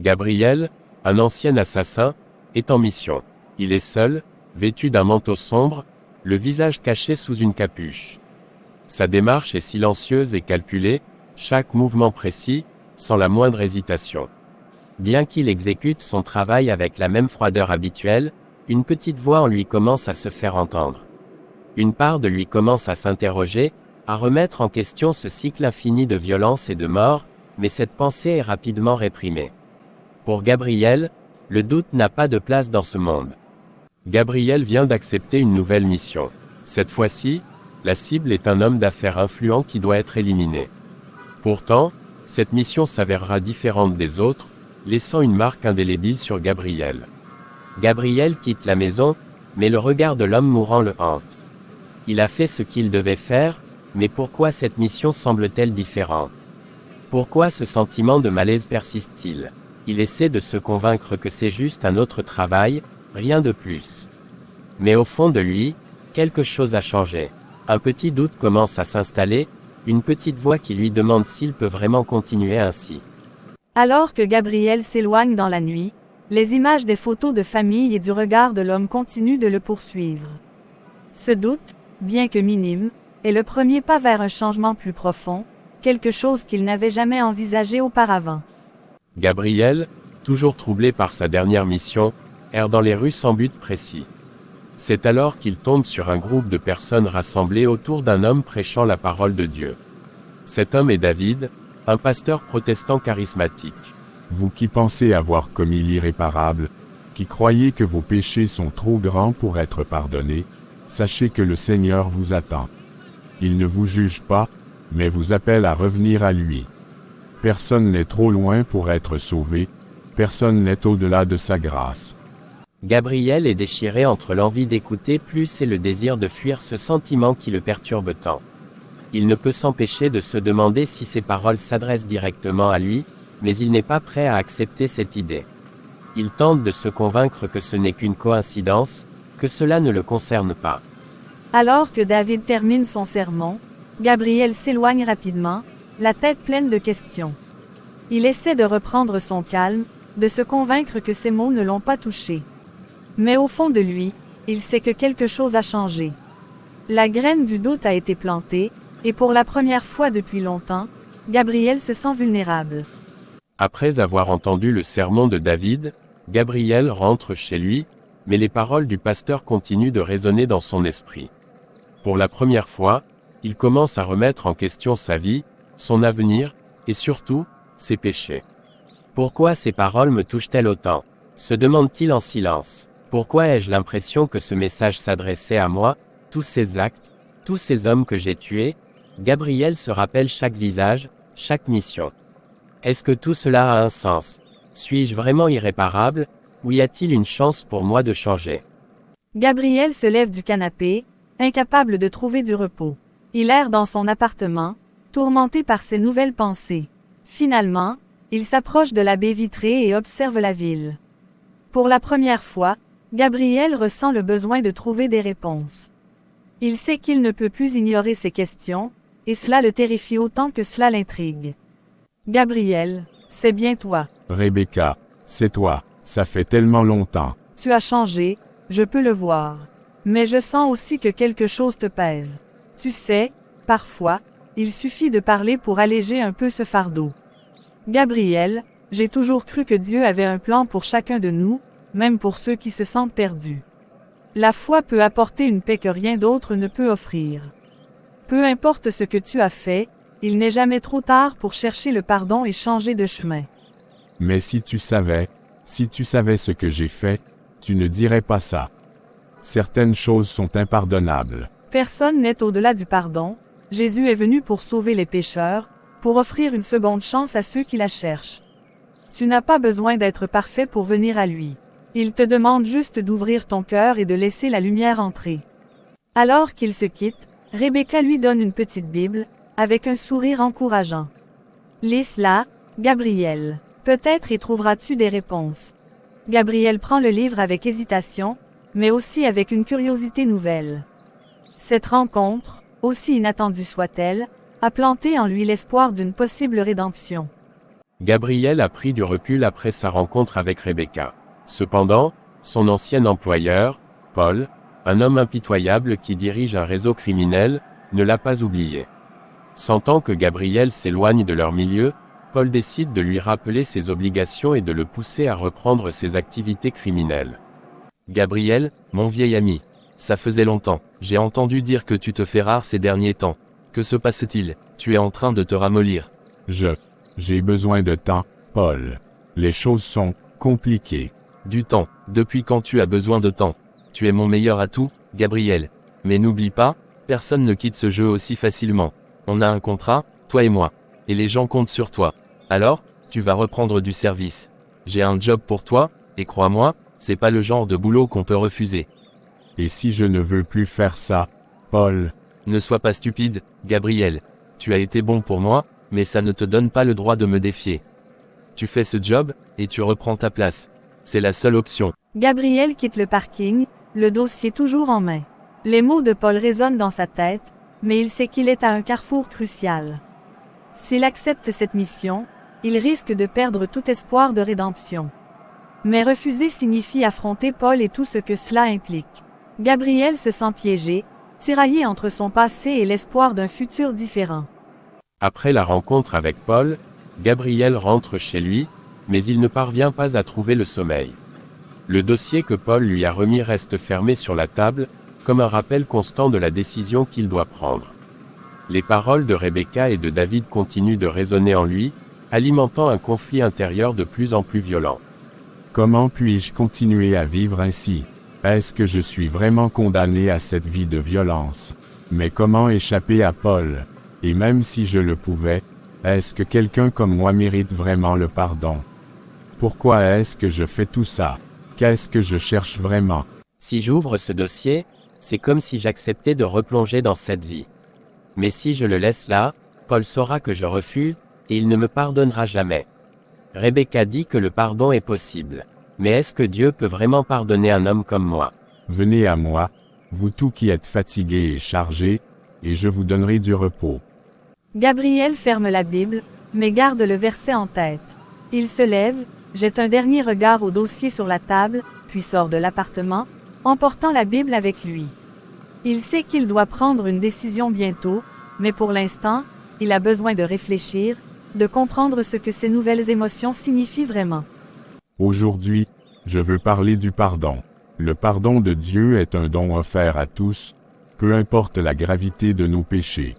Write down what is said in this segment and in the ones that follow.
Gabriel, un ancien assassin, est en mission. Il est seul, vêtu d'un manteau sombre, le visage caché sous une capuche. Sa démarche est silencieuse et calculée, chaque mouvement précis, sans la moindre hésitation. Bien qu'il exécute son travail avec la même froideur habituelle, une petite voix en lui commence à se faire entendre. Une part de lui commence à s'interroger, à remettre en question ce cycle infini de violence et de mort, mais cette pensée est rapidement réprimée. Pour Gabriel, le doute n'a pas de place dans ce monde. Gabriel vient d'accepter une nouvelle mission. Cette fois-ci, la cible est un homme d'affaires influent qui doit être éliminé. Pourtant, cette mission s'avérera différente des autres, laissant une marque indélébile sur Gabriel. Gabriel quitte la maison, mais le regard de l'homme mourant le hante. Il a fait ce qu'il devait faire, mais pourquoi cette mission semble-t-elle différente? Pourquoi ce sentiment de malaise persiste-t-il? Il essaie de se convaincre que c'est juste un autre travail, rien de plus. Mais au fond de lui, quelque chose a changé. Un petit doute commence à s'installer, une petite voix qui lui demande s'il peut vraiment continuer ainsi. Alors que Gabriel s'éloigne dans la nuit, les images des photos de famille et du regard de l'homme continuent de le poursuivre. Ce doute, bien que minime, est le premier pas vers un changement plus profond, quelque chose qu'il n'avait jamais envisagé auparavant. Gabriel, toujours troublé par sa dernière mission, erre dans les rues sans but précis. C'est alors qu'il tombe sur un groupe de personnes rassemblées autour d'un homme prêchant la parole de Dieu. Cet homme est David, un pasteur protestant charismatique. Vous qui pensez avoir commis l'irréparable, qui croyez que vos péchés sont trop grands pour être pardonnés, sachez que le Seigneur vous attend. Il ne vous juge pas, mais vous appelle à revenir à lui. Personne n'est trop loin pour être sauvé, personne n'est au-delà de sa grâce. Gabriel est déchiré entre l'envie d'écouter plus et le désir de fuir ce sentiment qui le perturbe tant. Il ne peut s'empêcher de se demander si ces paroles s'adressent directement à lui, mais il n'est pas prêt à accepter cette idée. Il tente de se convaincre que ce n'est qu'une coïncidence, que cela ne le concerne pas. Alors que David termine son sermon, Gabriel s'éloigne rapidement, la tête pleine de questions. Il essaie de reprendre son calme, de se convaincre que ces mots ne l'ont pas touché. Mais au fond de lui, il sait que quelque chose a changé. La graine du doute a été plantée, et pour la première fois depuis longtemps, Gabriel se sent vulnérable. Après avoir entendu le sermon de David, Gabriel rentre chez lui, mais les paroles du pasteur continuent de résonner dans son esprit. Pour la première fois, il commence à remettre en question sa vie, son avenir, et surtout, ses péchés. Pourquoi ces paroles me touchent-elles autant? Se demande-t-il en silence. Pourquoi ai-je l'impression que ce message s'adressait à moi, tous ces actes, tous ces hommes que j'ai tués? Gabriel se rappelle chaque visage, chaque mission. Est-ce que tout cela a un sens? Suis-je vraiment irréparable, ou y a-t-il une chance pour moi de changer? Gabriel se lève du canapé, incapable de trouver du repos. Il erre dans son appartement, tourmenté par ses nouvelles pensées. Finalement, il s'approche de la baie vitrée et observe la ville. Pour la première fois, Gabriel ressent le besoin de trouver des réponses. Il sait qu'il ne peut plus ignorer ses questions, et cela le terrifie autant que cela l'intrigue. Gabriel, c'est bien toi. Rebecca, c'est toi, ça fait tellement longtemps. Tu as changé, je peux le voir. Mais je sens aussi que quelque chose te pèse. Tu sais, parfois, il suffit de parler pour alléger un peu ce fardeau. Gabriel, j'ai toujours cru que Dieu avait un plan pour chacun de nous, même pour ceux qui se sentent perdus. La foi peut apporter une paix que rien d'autre ne peut offrir. Peu importe ce que tu as fait, il n'est jamais trop tard pour chercher le pardon et changer de chemin. Mais si tu savais ce que j'ai fait, tu ne dirais pas ça. Certaines choses sont impardonnables. Personne n'est au-delà du pardon. Jésus est venu pour sauver les pécheurs, pour offrir une seconde chance à ceux qui la cherchent. Tu n'as pas besoin d'être parfait pour venir à lui. Il te demande juste d'ouvrir ton cœur et de laisser la lumière entrer. Alors qu'il se quitte, Rebecca lui donne une petite Bible, avec un sourire encourageant. Lis-la, Gabriel. Peut-être y trouveras-tu des réponses. Gabriel prend le livre avec hésitation, mais aussi avec une curiosité nouvelle. Cette rencontre, aussi inattendue soit-elle, a planté en lui l'espoir d'une possible rédemption. Gabriel a pris du recul après sa rencontre avec Rebecca. Cependant, son ancien employeur, Paul, un homme impitoyable qui dirige un réseau criminel, ne l'a pas oublié. Sentant que Gabriel s'éloigne de leur milieu, Paul décide de lui rappeler ses obligations et de le pousser à reprendre ses activités criminelles. Gabriel, mon vieil ami. Ça faisait longtemps. J'ai entendu dire que tu te fais rare ces derniers temps. Que se passe-t-il? Tu es en train de te ramollir. J'ai besoin de temps, Paul. Les choses sont compliquées. Du temps. Depuis quand tu as besoin de temps? Tu es mon meilleur atout, Gabriel. Mais n'oublie pas, personne ne quitte ce jeu aussi facilement. On a un contrat, toi et moi. Et les gens comptent sur toi. Alors, tu vas reprendre du service. J'ai un job pour toi, et crois-moi, c'est pas le genre de boulot qu'on peut refuser. Et si je ne veux plus faire ça, Paul? Ne sois pas stupide, Gabriel. Tu as été bon pour moi, mais ça ne te donne pas le droit de me défier. Tu fais ce job, et tu reprends ta place. C'est la seule option. Gabriel quitte le parking, le dossier toujours en main. Les mots de Paul résonnent dans sa tête, mais il sait qu'il est à un carrefour crucial. S'il accepte cette mission, il risque de perdre tout espoir de rédemption. Mais refuser signifie affronter Paul et tout ce que cela implique. Gabriel se sent piégé, tiraillé entre son passé et l'espoir d'un futur différent. Après la rencontre avec Paul, Gabriel rentre chez lui, mais il ne parvient pas à trouver le sommeil. Le dossier que Paul lui a remis reste fermé sur la table, comme un rappel constant de la décision qu'il doit prendre. Les paroles de Rebecca et de David continuent de résonner en lui, alimentant un conflit intérieur de plus en plus violent. Comment puis-je continuer à vivre ainsi? Est-ce que je suis vraiment condamné à cette vie de violence? Mais comment échapper à Paul? Et même si je le pouvais, est-ce que quelqu'un comme moi mérite vraiment le pardon? Pourquoi est-ce que je fais tout ça? Qu'est-ce que je cherche vraiment? Si j'ouvre ce dossier, c'est comme si j'acceptais de replonger dans cette vie. Mais si je le laisse là, Paul saura que je refuse, et il ne me pardonnera jamais. Rebecca dit que le pardon est possible. Mais est-ce que Dieu peut vraiment pardonner un homme comme moi? Venez à moi, vous tous qui êtes fatigués et chargés, et je vous donnerai du repos. Gabriel ferme la Bible, mais garde le verset en tête. Il se lève, jette un dernier regard au dossier sur la table, puis sort de l'appartement, emportant la Bible avec lui. Il sait qu'il doit prendre une décision bientôt, mais pour l'instant, il a besoin de réfléchir, de comprendre ce que ces nouvelles émotions signifient vraiment. Aujourd'hui, je veux parler du pardon. Le pardon de Dieu est un don offert à tous, peu importe la gravité de nos péchés.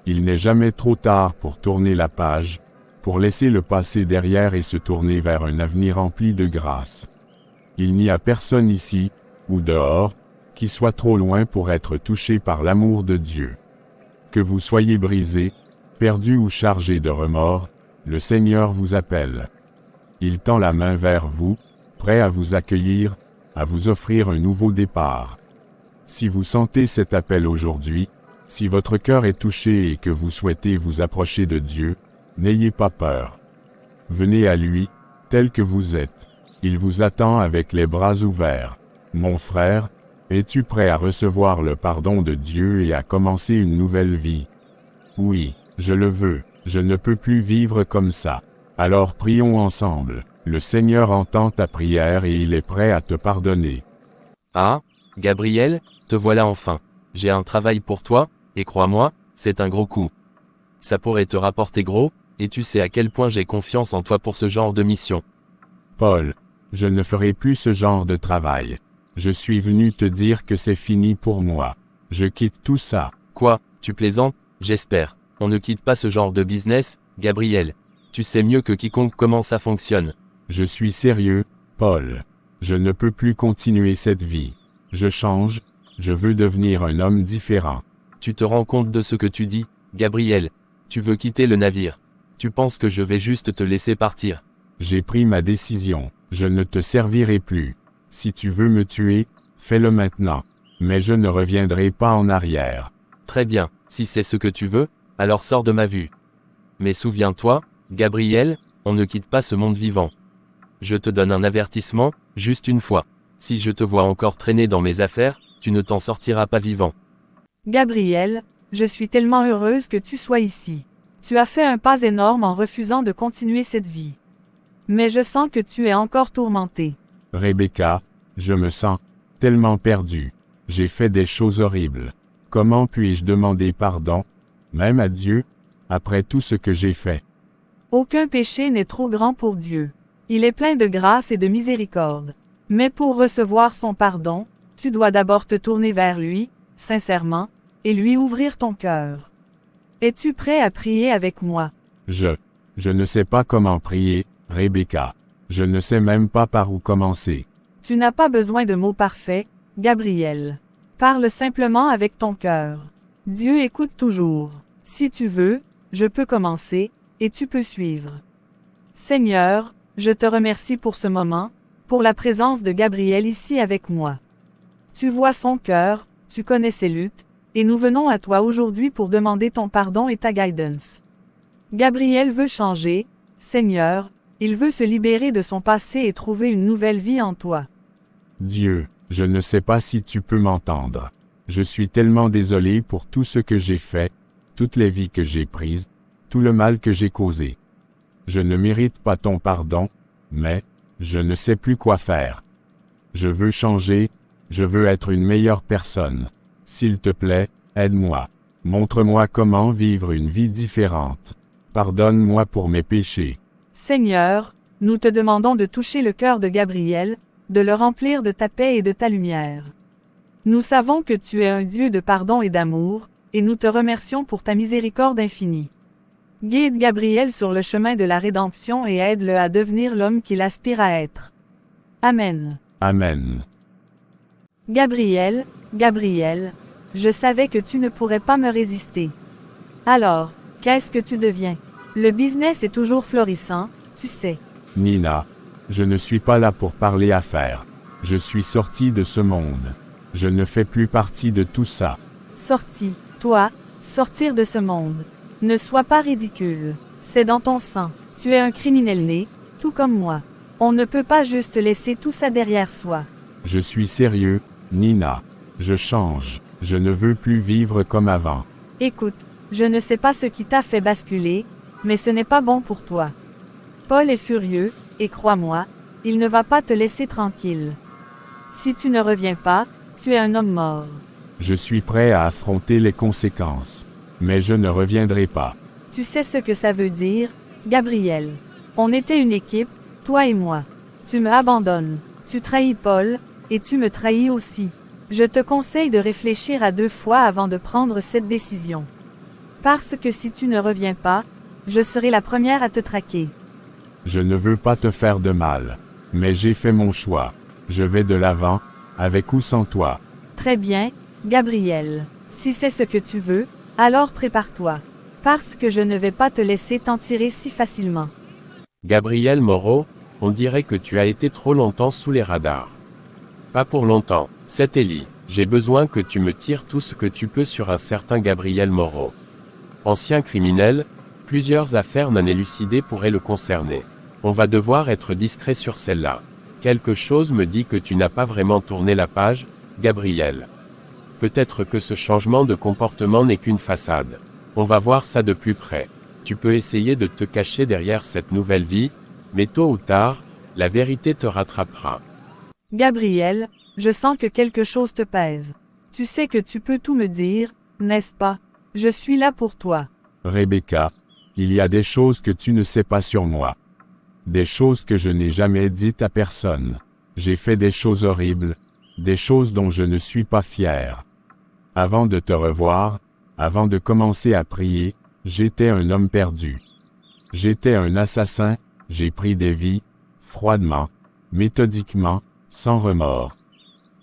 Il n'est jamais trop tard pour tourner la page, pour laisser le passé derrière et se tourner vers un avenir rempli de grâce. Il n'y a personne ici, ou dehors, qui soit trop loin pour être touché par l'amour de Dieu. Que vous soyez brisé, perdu ou chargé de remords, le Seigneur vous appelle. Il tend la main vers vous, prêt à vous accueillir, à vous offrir un nouveau départ. Si vous sentez cet appel aujourd'hui, si votre cœur est touché et que vous souhaitez vous approcher de Dieu, n'ayez pas peur. Venez à lui, tel que vous êtes. Il vous attend avec les bras ouverts. Mon frère, es-tu prêt à recevoir le pardon de Dieu et à commencer une nouvelle vie? Oui, je le veux, je ne peux plus vivre comme ça. Alors prions ensemble. Le Seigneur entend ta prière et il est prêt à te pardonner. Ah, Gabriel, te voilà enfin. J'ai un travail pour toi, et crois-moi, c'est un gros coup. Ça pourrait te rapporter gros, et tu sais à quel point j'ai confiance en toi pour ce genre de mission. Paul, je ne ferai plus ce genre de travail. Je suis venu te dire que c'est fini pour moi. Je quitte tout ça. Quoi, tu plaisantes? J'espère. On ne quitte pas ce genre de business, Gabriel. Tu sais mieux que quiconque comment ça fonctionne. Je suis sérieux, Paul. Je ne peux plus continuer cette vie. Je change, je veux devenir un homme différent. Tu te rends compte de ce que tu dis, Gabriel? Tu veux quitter le navire. Tu penses que je vais juste te laisser partir. J'ai pris ma décision. Je ne te servirai plus. Si tu veux me tuer, fais-le maintenant. Mais je ne reviendrai pas en arrière. Très bien, si c'est ce que tu veux, alors sors de ma vue. Mais souviens-toi, Gabriel, on ne quitte pas ce monde vivant. Je te donne un avertissement, juste une fois. Si je te vois encore traîner dans mes affaires, tu ne t'en sortiras pas vivant. Gabriel, je suis tellement heureuse que tu sois ici. Tu as fait un pas énorme en refusant de continuer cette vie. Mais je sens que tu es encore tourmentée. Rebecca, je me sens tellement perdu. J'ai fait des choses horribles. Comment puis-je demander pardon, même à Dieu, après tout ce que j'ai fait? Aucun péché n'est trop grand pour Dieu. Il est plein de grâce et de miséricorde. Mais pour recevoir son pardon, tu dois d'abord te tourner vers lui, sincèrement, et lui ouvrir ton cœur. Es-tu prêt à prier avec moi? Je ne sais pas comment prier, Rebecca. Je ne sais même pas par où commencer. Tu n'as pas besoin de mots parfaits, Gabriel. Parle simplement avec ton cœur. Dieu écoute toujours. Si tu veux, je peux commencer, et tu peux suivre. Seigneur, je te remercie pour ce moment, pour la présence de Gabriel ici avec moi. Tu vois son cœur, tu connais ses luttes, et nous venons à toi aujourd'hui pour demander ton pardon et ta guidance. Gabriel veut changer, Seigneur, il veut se libérer de son passé et trouver une nouvelle vie en toi. Dieu, je ne sais pas si tu peux m'entendre. Je suis tellement désolé pour tout ce que j'ai fait, toutes les vies que j'ai prises, tout le mal que j'ai causé. Je ne mérite pas ton pardon, mais je ne sais plus quoi faire. Je veux changer, je veux être une meilleure personne. S'il te plaît, aide-moi. Montre-moi comment vivre une vie différente. Pardonne-moi pour mes péchés. Seigneur, nous te demandons de toucher le cœur de Gabriel, de le remplir de ta paix et de ta lumière. Nous savons que tu es un Dieu de pardon et d'amour, et nous te remercions pour ta miséricorde infinie. Guide Gabriel sur le chemin de la rédemption et aide-le à devenir l'homme qu'il aspire à être. Amen. Amen. Gabriel, Gabriel, je savais que tu ne pourrais pas me résister. Alors, qu'est-ce que tu deviens? Le business est toujours florissant, tu sais. Nina, je ne suis pas là pour parler affaires. Je suis sorti de ce monde. Je ne fais plus partie de tout ça. Sorti, toi, sortir de ce monde. Ne sois pas ridicule. C'est dans ton sang. Tu es un criminel né, tout comme moi. On ne peut pas juste laisser tout ça derrière soi. Je suis sérieux, Nina. Je change. Je ne veux plus vivre comme avant. Écoute, je ne sais pas ce qui t'a fait basculer, mais ce n'est pas bon pour toi. Paul est furieux, et crois-moi, il ne va pas te laisser tranquille. Si tu ne reviens pas, tu es un homme mort. Je suis prêt à affronter les conséquences. Mais je ne reviendrai pas. Tu sais ce que ça veut dire, Gabriel. On était une équipe, toi et moi. Tu me abandonnes. Tu trahis Paul, et tu me trahis aussi. Je te conseille de réfléchir à 2 fois avant de prendre cette décision. Parce que si tu ne reviens pas, je serai la première à te traquer. Je ne veux pas te faire de mal. Mais j'ai fait mon choix. Je vais de l'avant, avec ou sans toi. Très bien, Gabriel. Si c'est ce que tu veux, alors prépare-toi. Parce que je ne vais pas te laisser t'en tirer si facilement. Gabriel Moreau, on dirait que tu as été trop longtemps sous les radars. Pas pour longtemps, c'est Ellie. J'ai besoin que tu me tires tout ce que tu peux sur un certain Gabriel Moreau. Ancien criminel, plusieurs affaires non élucidées pourraient le concerner. On va devoir être discret sur celle-là. Quelque chose me dit que tu n'as pas vraiment tourné la page, Gabriel. Peut-être que ce changement de comportement n'est qu'une façade. On va voir ça de plus près. Tu peux essayer de te cacher derrière cette nouvelle vie, mais tôt ou tard, la vérité te rattrapera. Gabriel, je sens que quelque chose te pèse. Tu sais que tu peux tout me dire, n'est-ce pas? Je suis là pour toi. Rebecca, il y a des choses que tu ne sais pas sur moi. Des choses que je n'ai jamais dites à personne. J'ai fait des choses horribles, des choses dont je ne suis pas fier. Avant de te revoir, avant de commencer à prier, j'étais un homme perdu. J'étais un assassin, j'ai pris des vies, froidement, méthodiquement, sans remords.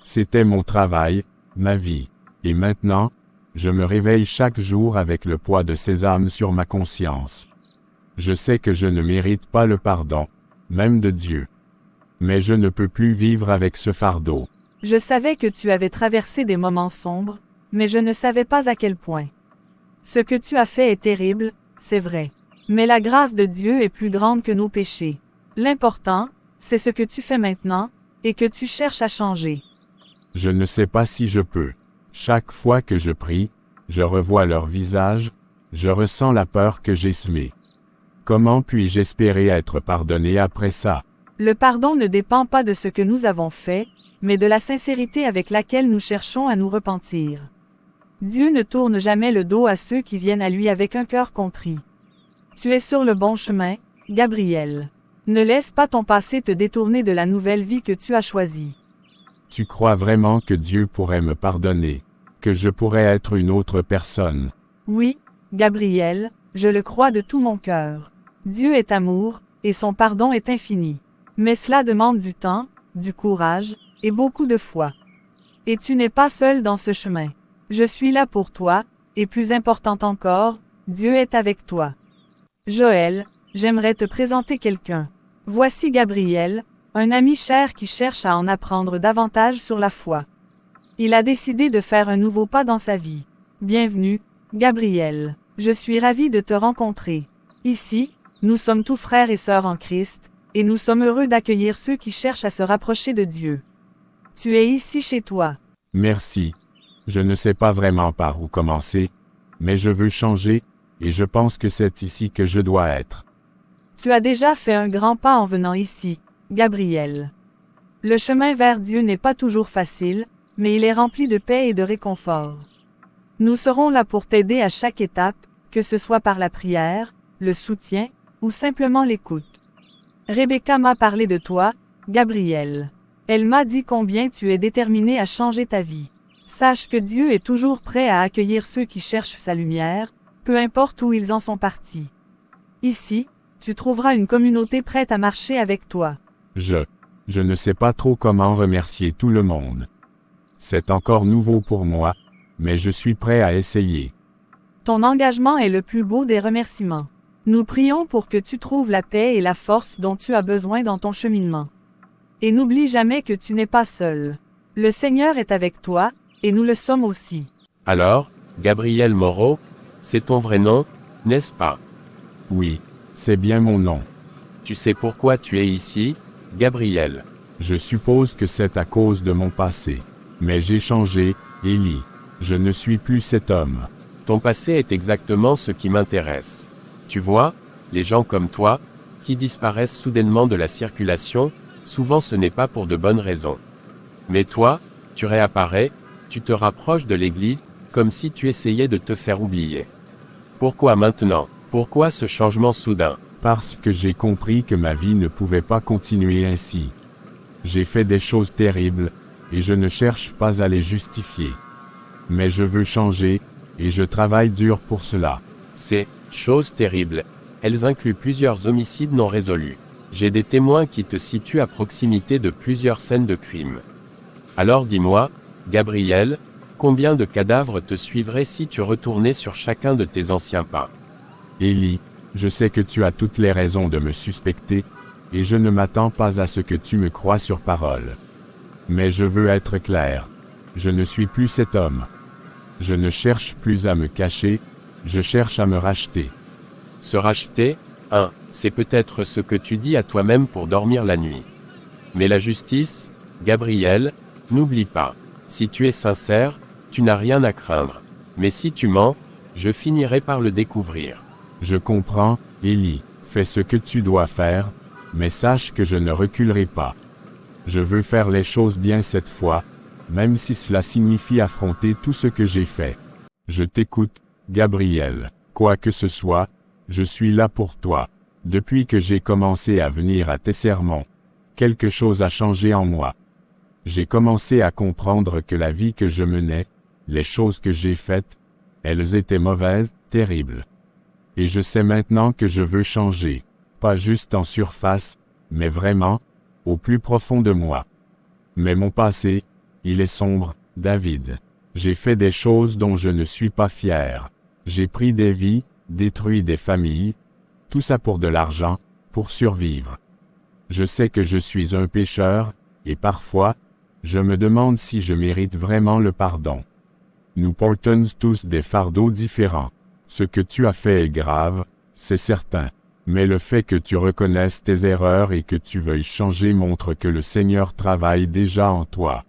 C'était mon travail, ma vie. Et maintenant, je me réveille chaque jour avec le poids de ces âmes sur ma conscience. Je sais que je ne mérite pas le pardon, même de Dieu. Mais je ne peux plus vivre avec ce fardeau. Je savais que tu avais traversé des moments sombres, mais je ne savais pas à quel point. Ce que tu as fait est terrible, c'est vrai. Mais la grâce de Dieu est plus grande que nos péchés. L'important, c'est ce que tu fais maintenant, et que tu cherches à changer. Je ne sais pas si je peux. Chaque fois que je prie, je revois leur visage, Je ressens la peur que j'ai semée. Comment puis-je espérer être pardonné après ça? Le pardon ne dépend pas de ce que nous avons fait, mais de la sincérité avec laquelle nous cherchons à nous repentir. Dieu ne tourne jamais le dos à ceux qui viennent à lui avec un cœur contrit. Tu es sur le bon chemin, Gabriel. Ne laisse pas ton passé te détourner de la nouvelle vie que tu as choisie. Tu crois vraiment que Dieu pourrait me pardonner, que je pourrais être une autre personne? Oui, Gabriel, je le crois de tout mon cœur. Dieu est amour, et son pardon est infini. Mais cela demande du temps, du courage, et beaucoup de foi. Et tu n'es pas seul dans ce chemin. Je suis là pour toi, et plus important encore, Dieu est avec toi. Joël, j'aimerais te présenter quelqu'un. Voici Gabriel, un ami cher qui cherche à en apprendre davantage sur la foi. Il a décidé de faire un nouveau pas dans sa vie. Bienvenue, Gabriel. Je suis ravi de te rencontrer. Ici, nous sommes tous frères et sœurs en Christ, et nous sommes heureux d'accueillir ceux qui cherchent à se rapprocher de Dieu. Tu es ici chez toi. Merci. Je ne sais pas vraiment par où commencer, mais je veux changer, et je pense que c'est ici que je dois être. Tu as déjà fait un grand pas en venant ici, Gabriel. Le chemin vers Dieu n'est pas toujours facile, mais il est rempli de paix et de réconfort. Nous serons là pour t'aider à chaque étape, que ce soit par la prière, le soutien, ou simplement l'écoute. Rebecca m'a parlé de toi, Gabriel. Elle m'a dit combien tu es déterminé à changer ta vie. Sache que Dieu est toujours prêt à accueillir ceux qui cherchent sa lumière, peu importe où ils en sont partis. Ici, tu trouveras une communauté prête à marcher avec toi. Je ne sais pas trop comment remercier tout le monde. C'est encore nouveau pour moi, mais je suis prêt à essayer. Ton engagement est le plus beau des remerciements. Nous prions pour que tu trouves la paix et la force dont tu as besoin dans ton cheminement. Et n'oublie jamais que tu n'es pas seul. Le Seigneur est avec toi, et nous le sommes aussi. Alors, Gabriel Moreau, c'est ton vrai nom, n'est-ce pas? Oui, c'est bien mon nom. Tu sais pourquoi tu es ici, Gabriel? Je suppose que c'est à cause de mon passé. Mais j'ai changé, Élie. Je ne suis plus cet homme. Ton passé est exactement ce qui m'intéresse. Tu vois, les gens comme toi, qui disparaissent soudainement de la circulation, souvent ce n'est pas pour de bonnes raisons. Mais toi, tu réapparais, tu te rapproches de l'Église, comme si tu essayais de te faire oublier. Pourquoi maintenant? Pourquoi ce changement soudain? Parce que j'ai compris que ma vie ne pouvait pas continuer ainsi. J'ai fait des choses terribles, et je ne cherche pas à les justifier. Mais je veux changer, et je travaille dur pour cela. Ces choses terribles, elles incluent plusieurs homicides non résolus. J'ai des témoins qui te situent à proximité de plusieurs scènes de crimes. Alors dis-moi, Gabriel, combien de cadavres te suivraient si tu retournais sur chacun de tes anciens pas? Élie, je sais que tu as toutes les raisons de me suspecter, et je ne m'attends pas à ce que tu me croies sur parole. Mais je veux être clair. Je ne suis plus cet homme. Je ne cherche plus à me cacher, je cherche à me racheter. Se racheter, c'est peut-être ce que tu dis à toi-même pour dormir la nuit. Mais la justice, Gabriel, n'oublie pas. Si tu es sincère, tu n'as rien à craindre. Mais si tu mens, je finirai par le découvrir. Je comprends, Élie, fais ce que tu dois faire, mais sache que je ne reculerai pas. Je veux faire les choses bien cette fois, même si cela signifie affronter tout ce que j'ai fait. Je t'écoute, Gabriel. Quoi que ce soit, je suis là pour toi. Depuis que j'ai commencé à venir à tes sermons, quelque chose a changé en moi. J'ai commencé à comprendre que la vie que je menais, les choses que j'ai faites, elles étaient mauvaises, terribles. Et je sais maintenant que je veux changer, pas juste en surface, mais vraiment, au plus profond de moi. Mais mon passé, il est sombre, David. J'ai fait des choses dont je ne suis pas fier. J'ai pris des vies, détruit des familles, tout ça pour de l'argent, pour survivre. Je sais que je suis un pécheur, et parfois, je me demande si je mérite vraiment le pardon. Nous portons tous des fardeaux différents. Ce que tu as fait est grave, c'est certain. Mais le fait que tu reconnaisses tes erreurs et que tu veuilles changer montre que le Seigneur travaille déjà en toi.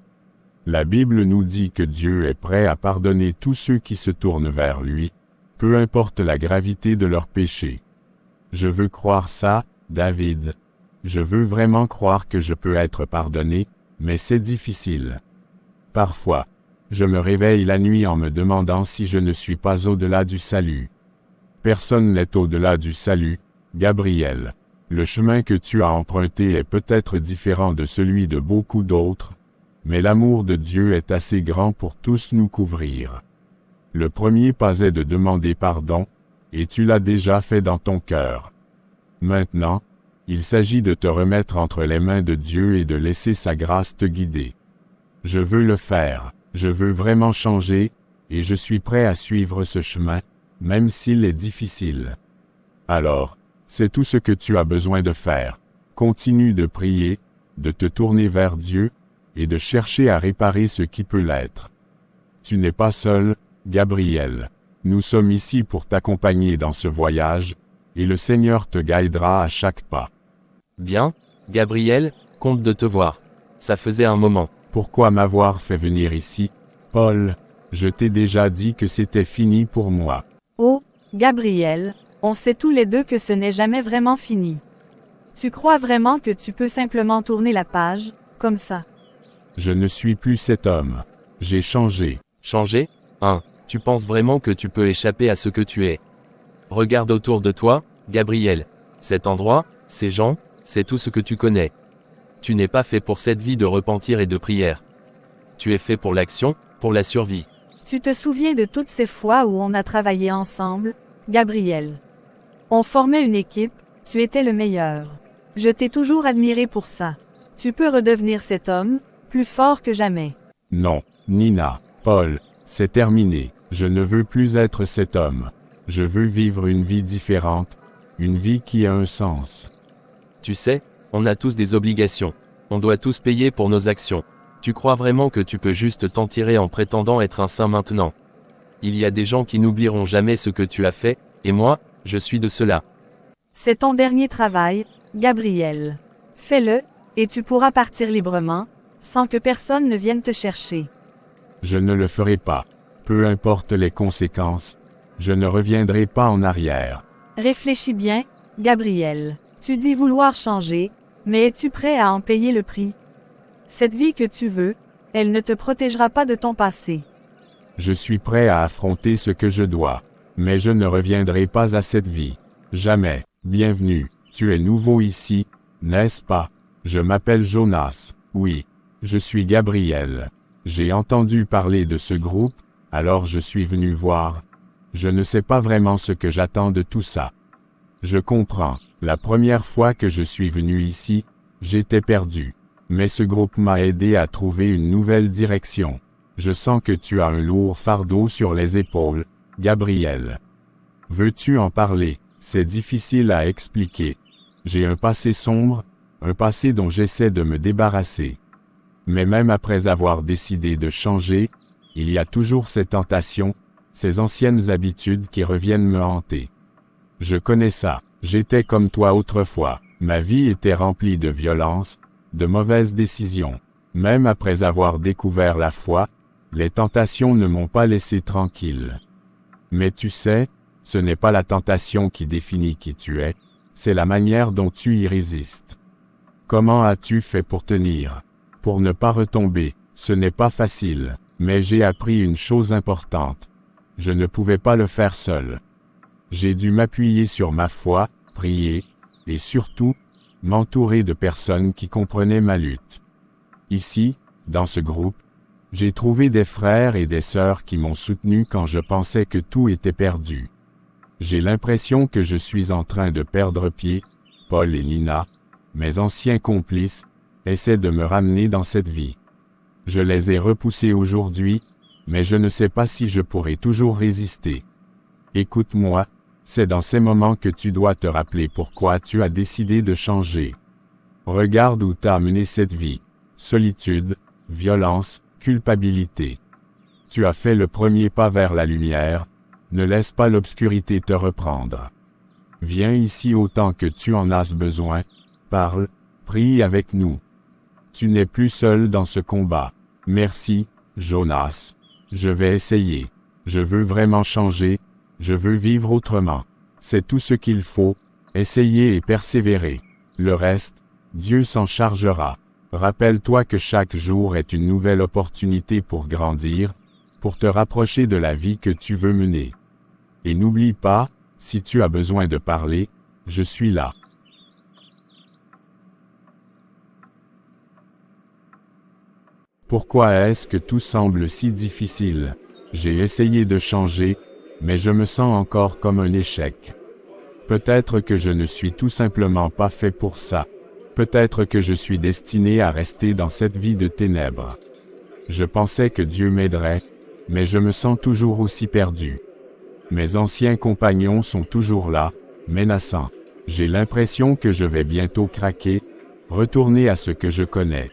La Bible nous dit que Dieu est prêt à pardonner tous ceux qui se tournent vers lui, peu importe la gravité de leur péché. Je veux croire ça, David. Je veux vraiment croire que je peux être pardonné, mais c'est difficile. Parfois, je me réveille la nuit en me demandant si je ne suis pas au-delà du salut. Personne n'est au-delà du salut, Gabriel. Le chemin que tu as emprunté est peut-être différent de celui de beaucoup d'autres, mais l'amour de Dieu est assez grand pour tous nous couvrir. Le premier pas est de demander pardon, et tu l'as déjà fait dans ton cœur. Maintenant, il s'agit de te remettre entre les mains de Dieu et de laisser sa grâce te guider. Je veux le faire, je veux vraiment changer, et je suis prêt à suivre ce chemin, même s'il est difficile. Alors, c'est tout ce que tu as besoin de faire. Continue de prier, de te tourner vers Dieu, et de chercher à réparer ce qui peut l'être. Tu n'es pas seul, Gabriel. Nous sommes ici pour t'accompagner dans ce voyage, et le Seigneur te guidera à chaque pas. Bien, Gabriel, content de te voir. Ça faisait un moment. Pourquoi m'avoir fait venir ici, Paul? Je t'ai déjà dit que c'était fini pour moi. Oh, Gabriel, on sait tous les deux que ce n'est jamais vraiment fini. Tu crois vraiment que tu peux simplement tourner la page, comme ça? Je ne suis plus cet homme. J'ai changé. Changer? Tu penses vraiment que tu peux échapper à ce que tu es? Regarde autour de toi, Gabriel. Cet endroit, ces gens, c'est tout ce que tu connais. Tu n'es pas fait pour cette vie de repentir et de prière. Tu es fait pour l'action, pour la survie. Tu te souviens de toutes ces fois où on a travaillé ensemble, Gabriel? On formait une équipe, tu étais le meilleur. Je t'ai toujours admiré pour ça. Tu peux redevenir cet homme, plus fort que jamais. Non, Nina, Paul, c'est terminé. Je ne veux plus être cet homme. Je veux vivre une vie différente, une vie qui a un sens. Tu sais, on a tous des obligations. On doit tous payer pour nos actions. Tu crois vraiment que tu peux juste t'en tirer en prétendant être un saint maintenant? Il y a des gens qui n'oublieront jamais ce que tu as fait, et moi, je suis de cela. C'est ton dernier travail, Gabriel. Fais-le, et tu pourras partir librement, sans que personne ne vienne te chercher. Je ne le ferai pas. Peu importe les conséquences, je ne reviendrai pas en arrière. Réfléchis bien, Gabriel. Tu dis vouloir changer, mais es-tu prêt à en payer le prix? Cette vie que tu veux, elle ne te protégera pas de ton passé. Je suis prêt à affronter ce que je dois, mais je ne reviendrai pas à cette vie. Jamais. Bienvenue. Tu es nouveau ici, n'est-ce pas? Je m'appelle Jonas. Oui. Je suis Gabriel. J'ai entendu parler de ce groupe, alors je suis venu voir. Je ne sais pas vraiment ce que j'attends de tout ça. Je comprends. La première fois que je suis venu ici, j'étais perdu. Mais ce groupe m'a aidé à trouver une nouvelle direction. Je sens que tu as un lourd fardeau sur les épaules, Gabriel. Veux-tu en parler? C'est difficile à expliquer. J'ai un passé sombre, un passé dont j'essaie de me débarrasser. Mais même après avoir décidé de changer, il y a toujours ces tentations, ces anciennes habitudes qui reviennent me hanter. Je connais ça. J'étais comme toi autrefois. Ma vie était remplie de violence, de mauvaises décisions. Même après avoir découvert la foi, les tentations ne m'ont pas laissé tranquille. Mais tu sais, ce n'est pas la tentation qui définit qui tu es, c'est la manière dont tu y résistes. Comment as-tu fait pour tenir? Pour ne pas retomber, ce n'est pas facile, mais j'ai appris une chose importante. Je ne pouvais pas le faire seul. J'ai dû m'appuyer sur ma foi, prier, et surtout, m'entourer de personnes qui comprenaient ma lutte. Ici, dans ce groupe, j'ai trouvé des frères et des sœurs qui m'ont soutenu quand je pensais que tout était perdu. J'ai l'impression que je suis en train de perdre pied. Paul et Nina, mes anciens complices, essaient de me ramener dans cette vie. Je les ai repoussés aujourd'hui, mais je ne sais pas si je pourrai toujours résister. Écoute-moi, c'est dans ces moments que tu dois te rappeler pourquoi tu as décidé de changer. Regarde où t'a mené cette vie. Solitude, violence, culpabilité. Tu as fait le premier pas vers la lumière, ne laisse pas l'obscurité te reprendre. Viens ici autant que tu en as besoin, parle, prie avec nous. Tu n'es plus seul dans ce combat. Merci, Jonas. Je vais essayer. Je veux vraiment changer, Je veux vivre autrement. C'est tout ce qu'il faut, essayer et persévérer. Le reste, Dieu s'en chargera. Rappelle-toi que chaque jour est une nouvelle opportunité pour grandir, pour te rapprocher de la vie que tu veux mener. Et n'oublie pas, si tu as besoin de parler, je suis là. Pourquoi est-ce que tout semble si difficile? J'ai essayé de changer, mais je me sens encore comme un échec. Peut-être que je ne suis tout simplement pas fait pour ça. Peut-être que je suis destiné à rester dans cette vie de ténèbres. Je pensais que Dieu m'aiderait, mais je me sens toujours aussi perdu. Mes anciens compagnons sont toujours là, menaçants. J'ai l'impression que je vais bientôt craquer, retourner à ce que je connais.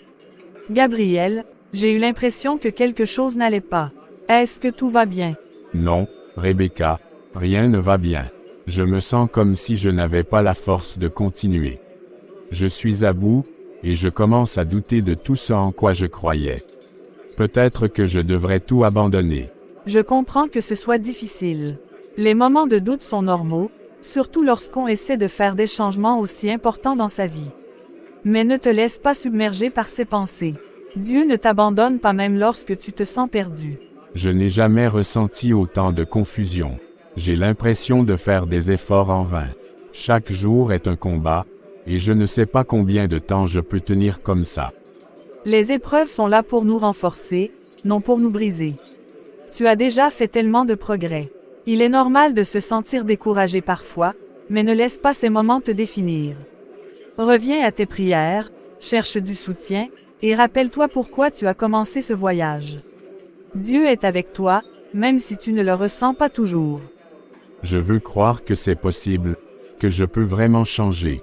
Gabriel, j'ai eu l'impression que quelque chose n'allait pas. Est-ce que tout va bien? Non, Rebecca, rien ne va bien. Je me sens comme si je n'avais pas la force de continuer. Je suis à bout, et je commence à douter de tout ce en quoi je croyais. Peut-être que je devrais tout abandonner. Je comprends que ce soit difficile. Les moments de doute sont normaux, surtout lorsqu'on essaie de faire des changements aussi importants dans sa vie. Mais ne te laisse pas submerger par ces pensées. Dieu ne t'abandonne pas même lorsque tu te sens perdu. Je n'ai jamais ressenti autant de confusion. J'ai l'impression de faire des efforts en vain. Chaque jour est un combat, et je ne sais pas combien de temps je peux tenir comme ça. Les épreuves sont là pour nous renforcer, non pour nous briser. Tu as déjà fait tellement de progrès. Il est normal de se sentir découragé parfois, mais ne laisse pas ces moments te définir. Reviens à tes prières, cherche du soutien, et rappelle-toi pourquoi tu as commencé ce voyage. Dieu est avec toi, même si tu ne le ressens pas toujours. Je veux croire que c'est possible, que je peux vraiment changer.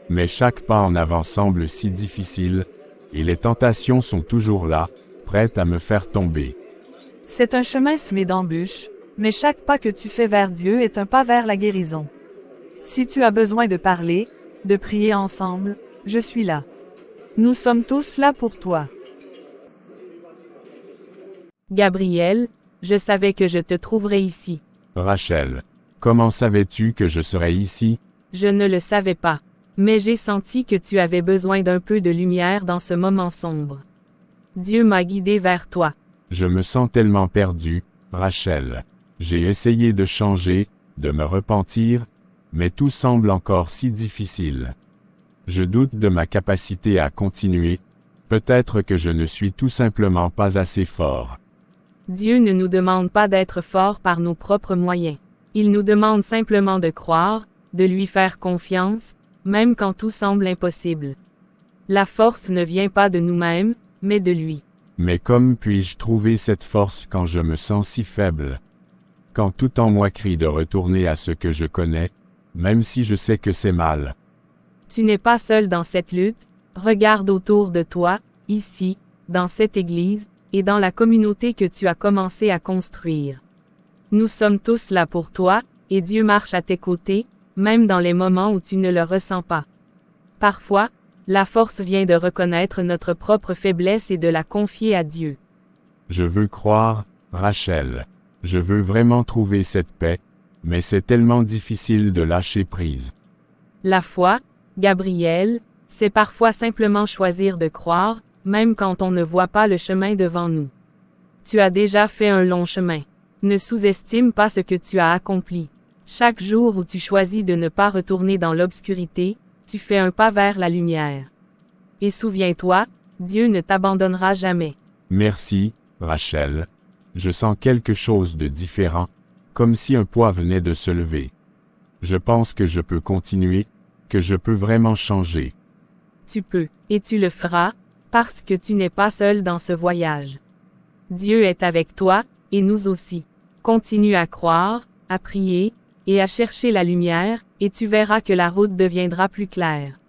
Mais chaque pas en avant semble si difficile, et les tentations sont toujours là, prêtes à me faire tomber. C'est un chemin semé d'embûches, mais chaque pas que tu fais vers Dieu est un pas vers la guérison. Si tu as besoin de parler, de prier ensemble, je suis là. Nous sommes tous là pour toi. Gabriel, je savais que je te trouverais ici. Rachel, comment savais-tu que je serais ici? Je ne le savais pas. Mais j'ai senti que tu avais besoin d'un peu de lumière dans ce moment sombre. Dieu m'a guidé vers toi. Je me sens tellement perdu, Rachel. J'ai essayé de changer, de me repentir, mais tout semble encore si difficile. Je doute de ma capacité à continuer, peut-être que je ne suis tout simplement pas assez fort. Dieu ne nous demande pas d'être forts par nos propres moyens. Il nous demande simplement de croire, de lui faire confiance, même quand tout semble impossible. La force ne vient pas de nous-mêmes, mais de lui. Mais comme puis-je trouver cette force quand je me sens si faible? Quand tout en moi crie de retourner à ce que je connais, même si je sais que c'est mal. Tu n'es pas seul dans cette lutte, regarde autour de toi, ici, dans cette église, et dans la communauté que tu as commencé à construire. Nous sommes tous là pour toi, et Dieu marche à tes côtés, même dans les moments où tu ne le ressens pas. Parfois, la force vient de reconnaître notre propre faiblesse et de la confier à Dieu. Je veux croire, Rachel. Je veux vraiment trouver cette paix, mais c'est tellement difficile de lâcher prise. La foi, Gabriel, c'est parfois simplement choisir de croire, même quand on ne voit pas le chemin devant nous. Tu as déjà fait un long chemin. Ne sous-estime pas ce que tu as accompli. Chaque jour où tu choisis de ne pas retourner dans l'obscurité, tu fais un pas vers la lumière. Et souviens-toi, Dieu ne t'abandonnera jamais. Merci, Rachel. Je sens quelque chose de différent, comme si un poids venait de se lever. Je pense que je peux continuer, que je peux vraiment changer. Tu peux, et tu le feras, parce que tu n'es pas seul dans ce voyage. Dieu est avec toi, et nous aussi. Continue à croire, à prier, et à chercher la lumière, et tu verras que la route deviendra plus claire.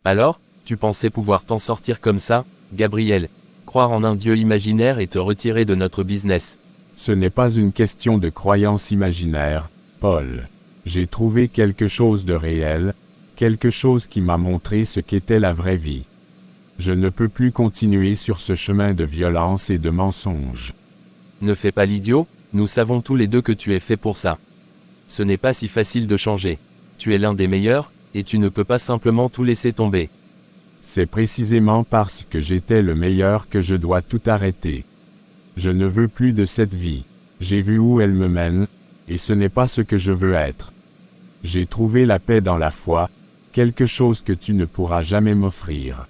Alors, tu pensais pouvoir t'en sortir comme ça, Gabriel? Croire en un Dieu imaginaire et te retirer de notre business. Ce n'est pas une question de croyance imaginaire, Paul. J'ai trouvé quelque chose de réel, quelque chose qui m'a montré ce qu'était la vraie vie. Je ne peux plus continuer sur ce chemin de violence et de mensonge. Ne fais pas l'idiot, nous savons tous les deux que tu es fait pour ça. Ce n'est pas si facile de changer. Tu es l'un des meilleurs, et tu ne peux pas simplement tout laisser tomber. C'est précisément parce que j'étais le meilleur que je dois tout arrêter. Je ne veux plus de cette vie. J'ai vu où elle me mène, et ce n'est pas ce que je veux être. J'ai trouvé la paix dans la foi, quelque chose que tu ne pourras jamais m'offrir.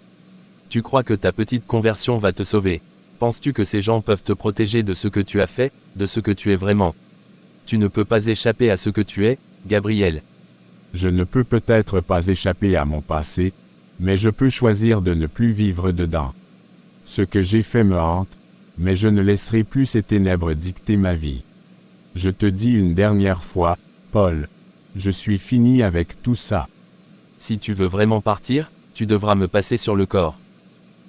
Tu crois que ta petite conversion va te sauver. Penses-tu que ces gens peuvent te protéger de ce que tu as fait, de ce que tu es vraiment? Tu ne peux pas échapper à ce que tu es, Gabriel. Je ne peux peut-être pas échapper à mon passé, mais je peux choisir de ne plus vivre dedans. Ce que j'ai fait me hante, mais je ne laisserai plus ces ténèbres dicter ma vie. Je te dis une dernière fois, Paul, je suis fini avec tout ça. Si tu veux vraiment partir, tu devras me passer sur le corps.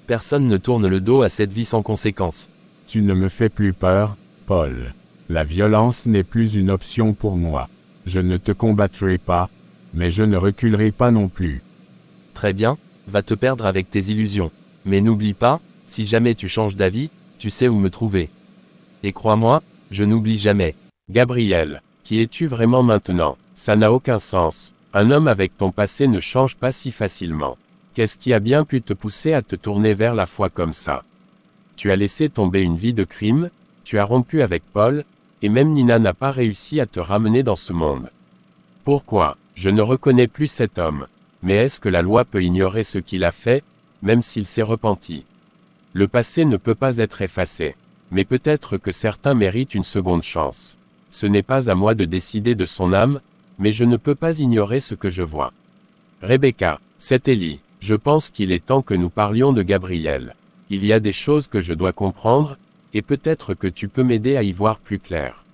Personne ne tourne le dos à cette vie sans conséquence. Tu ne me fais plus peur, Paul. La violence n'est plus une option pour moi. Je ne te combattrai pas, mais je ne reculerai pas non plus. Très bien, va te perdre avec tes illusions. Mais n'oublie pas, si jamais tu changes d'avis, tu sais où me trouver. Et crois-moi, je n'oublie jamais. Gabriel, qui es-tu vraiment maintenant? Ça n'a aucun sens. Un homme avec ton passé ne change pas si facilement. Qu'est-ce qui a bien pu te pousser à te tourner vers la foi comme ça? Tu as laissé tomber une vie de crime, tu as rompu avec Paul, et même Nina n'a pas réussi à te ramener dans ce monde. Pourquoi? Je ne reconnais plus cet homme. Mais est-ce que la loi peut ignorer ce qu'il a fait, même s'il s'est repenti? Le passé ne peut pas être effacé. Mais peut-être que certains méritent une seconde chance. Ce n'est pas à moi de décider de son âme, mais je ne peux pas ignorer ce que je vois. Rebecca, c'est Ellie. Je pense qu'il est temps que nous parlions de Gabriel. Il y a des choses que je dois comprendre, et peut-être que tu peux m'aider à y voir plus clair.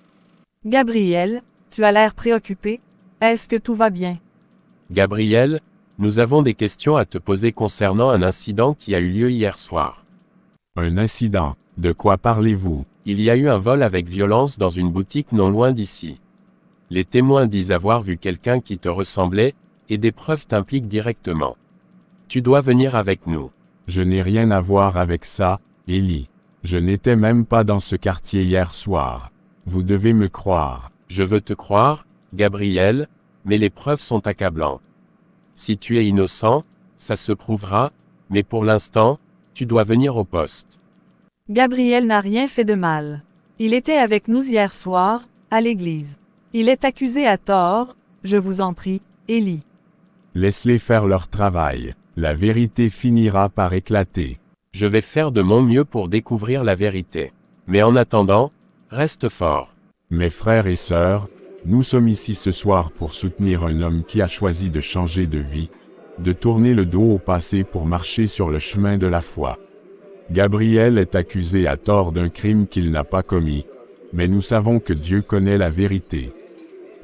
Gabriel, tu as l'air préoccupé. Est-ce que tout va bien? Gabriel, nous avons des questions à te poser concernant un incident qui a eu lieu hier soir. Un incident. De quoi parlez-vous? Il y a eu un vol avec violence dans une boutique non loin d'ici. Les témoins disent avoir vu quelqu'un qui te ressemblait, et des preuves t'impliquent directement. Tu dois venir avec nous. Je n'ai rien à voir avec ça, Ellie. Je n'étais même pas dans ce quartier hier soir. Vous devez me croire. Je veux te croire, Gabriel, mais les preuves sont accablantes. Si tu es innocent, ça se prouvera, mais pour l'instant, tu dois venir au poste. Gabriel n'a rien fait de mal. Il était avec nous hier soir, à l'église. Il est accusé à tort, je vous en prie, Ellie. Laisse-les faire leur travail. La vérité finira par éclater. Je vais faire de mon mieux pour découvrir la vérité. Mais en attendant, reste fort. Mes frères et sœurs, nous sommes ici ce soir pour soutenir un homme qui a choisi de changer de vie, de tourner le dos au passé pour marcher sur le chemin de la foi. Gabriel est accusé à tort d'un crime qu'il n'a pas commis, mais nous savons que Dieu connaît la vérité.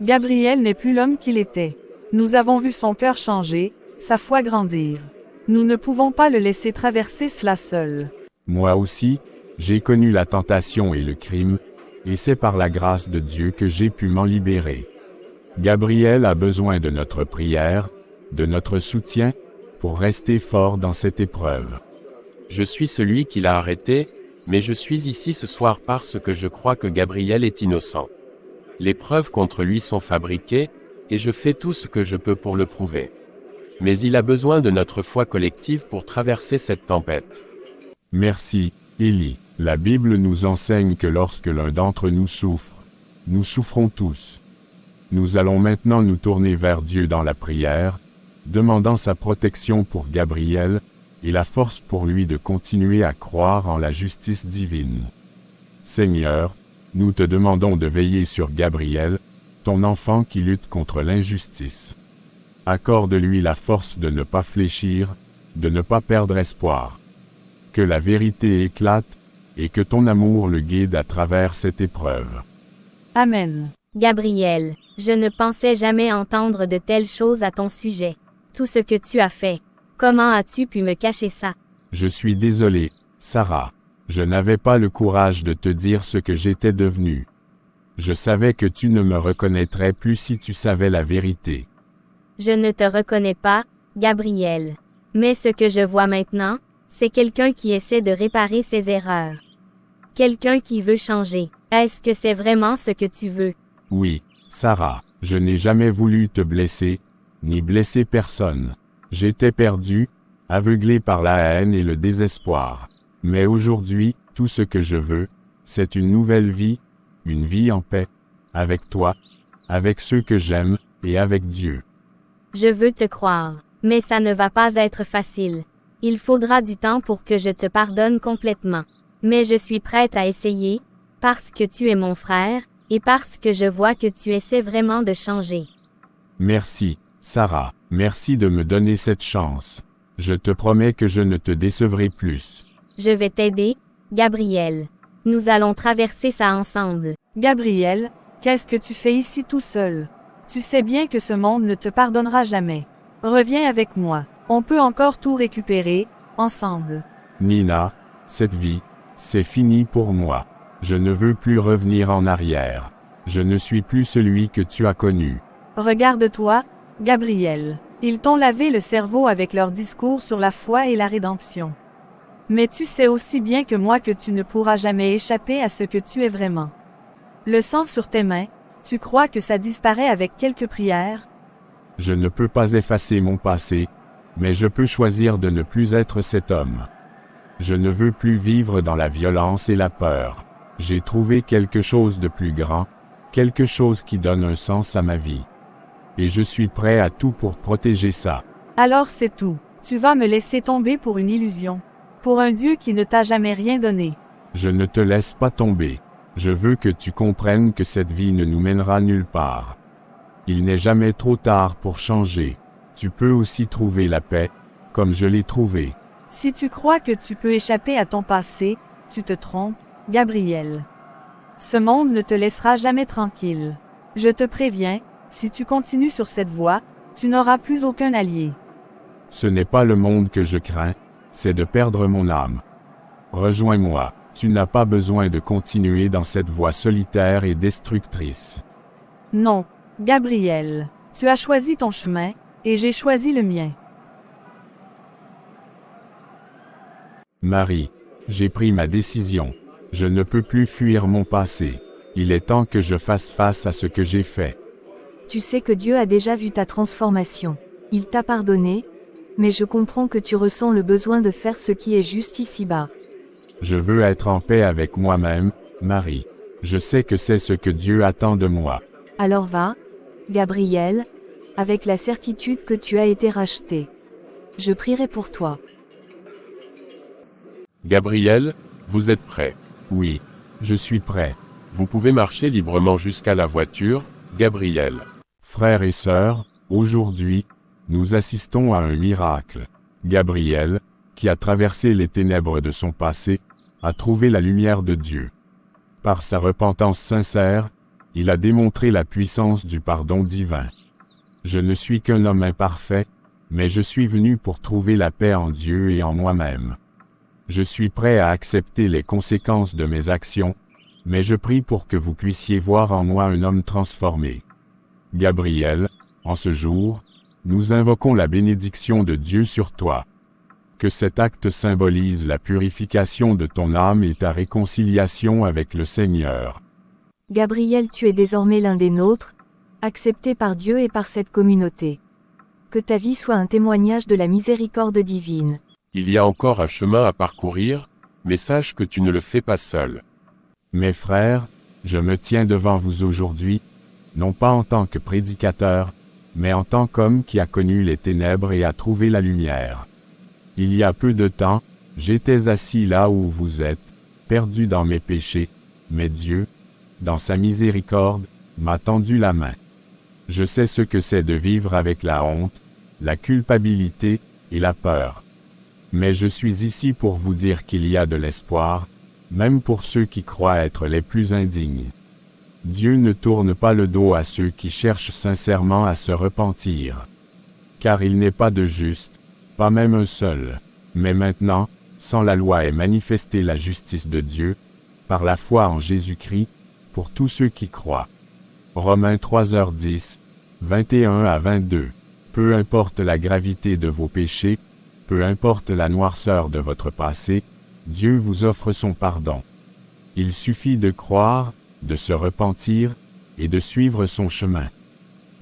Gabriel n'est plus l'homme qu'il était. Nous avons vu son cœur changer, sa foi grandir. Nous ne pouvons pas le laisser traverser cela seul. Moi aussi, j'ai connu la tentation et le crime, et c'est par la grâce de Dieu que j'ai pu m'en libérer. Gabriel a besoin de notre prière, de notre soutien, pour rester fort dans cette épreuve. Je suis celui qui l'a arrêté, mais je suis ici ce soir parce que je crois que Gabriel est innocent. Les preuves contre lui sont fabriquées, et je fais tout ce que je peux pour le prouver. Mais il a besoin de notre foi collective pour traverser cette tempête. Merci, Ellie. La Bible nous enseigne que lorsque l'un d'entre nous souffre, nous souffrons tous. Nous allons maintenant nous tourner vers Dieu dans la prière, demandant sa protection pour Gabriel, et la force pour lui de continuer à croire en la justice divine. Seigneur, nous te demandons de veiller sur Gabriel, ton enfant qui lutte contre l'injustice. Accorde-lui la force de ne pas fléchir, de ne pas perdre espoir. Que la vérité éclate, et que ton amour le guide à travers cette épreuve. Amen. Gabriel, je ne pensais jamais entendre de telles choses à ton sujet. Tout ce que tu as fait. Comment as-tu pu me cacher ça? Je suis désolé, Sarah. Je n'avais pas le courage de te dire ce que j'étais devenu. Je savais que tu ne me reconnaîtrais plus si tu savais la vérité. Je ne te reconnais pas, Gabriel. Mais ce que je vois maintenant, C'est quelqu'un qui essaie de réparer ses erreurs. Quelqu'un qui veut changer. Est-ce que c'est vraiment ce que tu veux? Oui, Sarah, je n'ai jamais voulu te blesser, ni blesser personne. J'étais perdu, aveuglé par la haine et le désespoir. Mais aujourd'hui, tout ce que je veux, c'est une nouvelle vie, une vie en paix, avec toi, avec ceux que j'aime, et avec Dieu. Je veux te croire, mais ça ne va pas être facile. Il faudra du temps pour que je te pardonne complètement. Mais je suis prête à essayer, parce que tu es mon frère, et parce que je vois que tu essaies vraiment de changer. Merci, Sarah, merci de me donner cette chance. Je te promets que je ne te décevrai plus. Je vais t'aider, Gabriel. Nous allons traverser ça ensemble. Gabriel, qu'est-ce que tu fais ici tout seul? Tu sais bien que ce monde ne te pardonnera jamais. Reviens avec moi. On peut encore tout récupérer, ensemble. Nina, cette vie, c'est fini pour moi. Je ne veux plus revenir en arrière. Je ne suis plus celui que tu as connu. Regarde-toi, Gabriel. Ils t'ont lavé le cerveau avec leurs discours sur la foi et la rédemption. Mais tu sais aussi bien que moi que tu ne pourras jamais échapper à ce que tu es vraiment. Le sang sur tes mains, tu crois que ça disparaît avec quelques prières? Je ne peux pas effacer mon passé, mais je peux choisir de ne plus être cet homme. Je ne veux plus vivre dans la violence et la peur. J'ai trouvé quelque chose de plus grand, quelque chose qui donne un sens à ma vie. Et je suis prêt à tout pour protéger ça. Alors c'est tout. Tu vas me laisser tomber pour une illusion. Pour un Dieu qui ne t'a jamais rien donné. Je ne te laisse pas tomber. Je veux que tu comprennes que cette vie ne nous mènera nulle part. Il n'est jamais trop tard pour changer. Tu peux aussi trouver la paix, comme je l'ai trouvée. Si tu crois que tu peux échapper à ton passé, tu te trompes, Gabriel. Ce monde ne te laissera jamais tranquille. Je te préviens, si tu continues sur cette voie, tu n'auras plus aucun allié. Ce n'est pas le monde que je crains, c'est de perdre mon âme. Rejoins-moi, tu n'as pas besoin de continuer dans cette voie solitaire et destructrice. Non, Gabriel, tu as choisi ton chemin, et j'ai choisi le mien. Marie, j'ai pris ma décision. Je ne peux plus fuir mon passé. Il est temps que je fasse face à ce que j'ai fait. Tu sais que Dieu a déjà vu ta transformation. Il t'a pardonné, mais je comprends que tu ressens le besoin de faire ce qui est juste ici-bas. Je veux être en paix avec moi-même, Marie. Je sais que c'est ce que Dieu attend de moi. Alors va, Gabriel, avec la certitude que tu as été racheté. Je prierai pour toi. Gabriel, vous êtes prêt? Oui, je suis prêt. Vous pouvez marcher librement jusqu'à la voiture, Gabriel. Frères et sœurs, aujourd'hui, nous assistons à un miracle. Gabriel, qui a traversé les ténèbres de son passé, a trouvé la lumière de Dieu. Par sa repentance sincère, il a démontré la puissance du pardon divin. Je ne suis qu'un homme imparfait, mais je suis venu pour trouver la paix en Dieu et en moi-même. Je suis prêt à accepter les conséquences de mes actions, mais je prie pour que vous puissiez voir en moi un homme transformé. Gabriel, en ce jour, nous invoquons la bénédiction de Dieu sur toi. Que cet acte symbolise la purification de ton âme et ta réconciliation avec le Seigneur. Gabriel, tu es désormais l'un des nôtres, accepté par Dieu et par cette communauté. Que ta vie soit un témoignage de la miséricorde divine. Il y a encore un chemin à parcourir, mais sache que tu ne le fais pas seul. Mes frères, je me tiens devant vous aujourd'hui, non pas en tant que prédicateur, mais en tant qu'homme qui a connu les ténèbres et a trouvé la lumière. Il y a peu de temps, j'étais assis là où vous êtes, perdu dans mes péchés, mais Dieu, dans sa miséricorde, m'a tendu la main. Je sais ce que c'est de vivre avec la honte, la culpabilité et la peur. Mais je suis ici pour vous dire qu'il y a de l'espoir, même pour ceux qui croient être les plus indignes. Dieu ne tourne pas le dos à ceux qui cherchent sincèrement à se repentir. Car il n'est pas de juste, pas même un seul. Mais maintenant, sans la loi est manifestée la justice de Dieu, par la foi en Jésus-Christ, pour tous ceux qui croient. Romains 3h10, 21 à 22. Peu importe la gravité de vos péchés, Peu importe la noirceur de votre passé, Dieu vous offre son pardon. Il suffit de croire, de se repentir, et de suivre son chemin.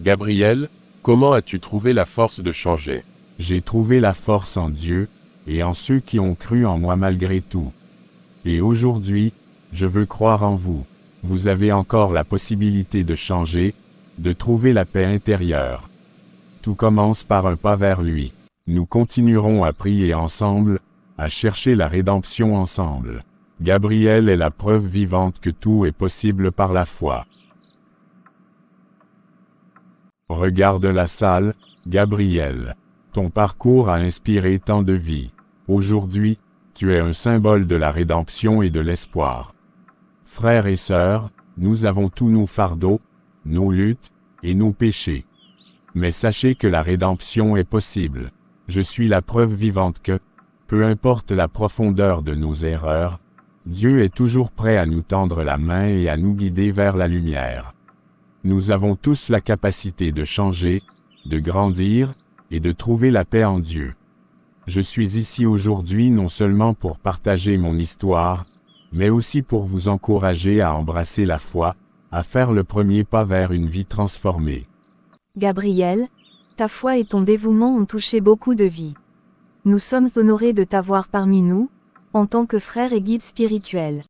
Gabriel, comment as-tu trouvé la force de changer? J'ai trouvé la force en Dieu, et en ceux qui ont cru en moi malgré tout. Et aujourd'hui, je veux croire en vous. Vous avez encore la possibilité de changer, de trouver la paix intérieure. Tout commence par un pas vers lui. Nous continuerons à prier ensemble, à chercher la rédemption ensemble. Gabriel est la preuve vivante que tout est possible par la foi. Regarde la salle, Gabriel. Ton parcours a inspiré tant de vies. Aujourd'hui, tu es un symbole de la rédemption et de l'espoir. Frères et sœurs, nous avons tous nos fardeaux, nos luttes, et nos péchés. Mais sachez que la rédemption est possible. Je suis la preuve vivante que, peu importe la profondeur de nos erreurs, Dieu est toujours prêt à nous tendre la main et à nous guider vers la lumière. Nous avons tous la capacité de changer, de grandir, et de trouver la paix en Dieu. Je suis ici aujourd'hui non seulement pour partager mon histoire, mais aussi pour vous encourager à embrasser la foi, à faire le premier pas vers une vie transformée. Gabriel, ta foi et ton dévouement ont touché beaucoup de vies. Nous sommes honorés de t'avoir parmi nous, en tant que frère et guide spirituel.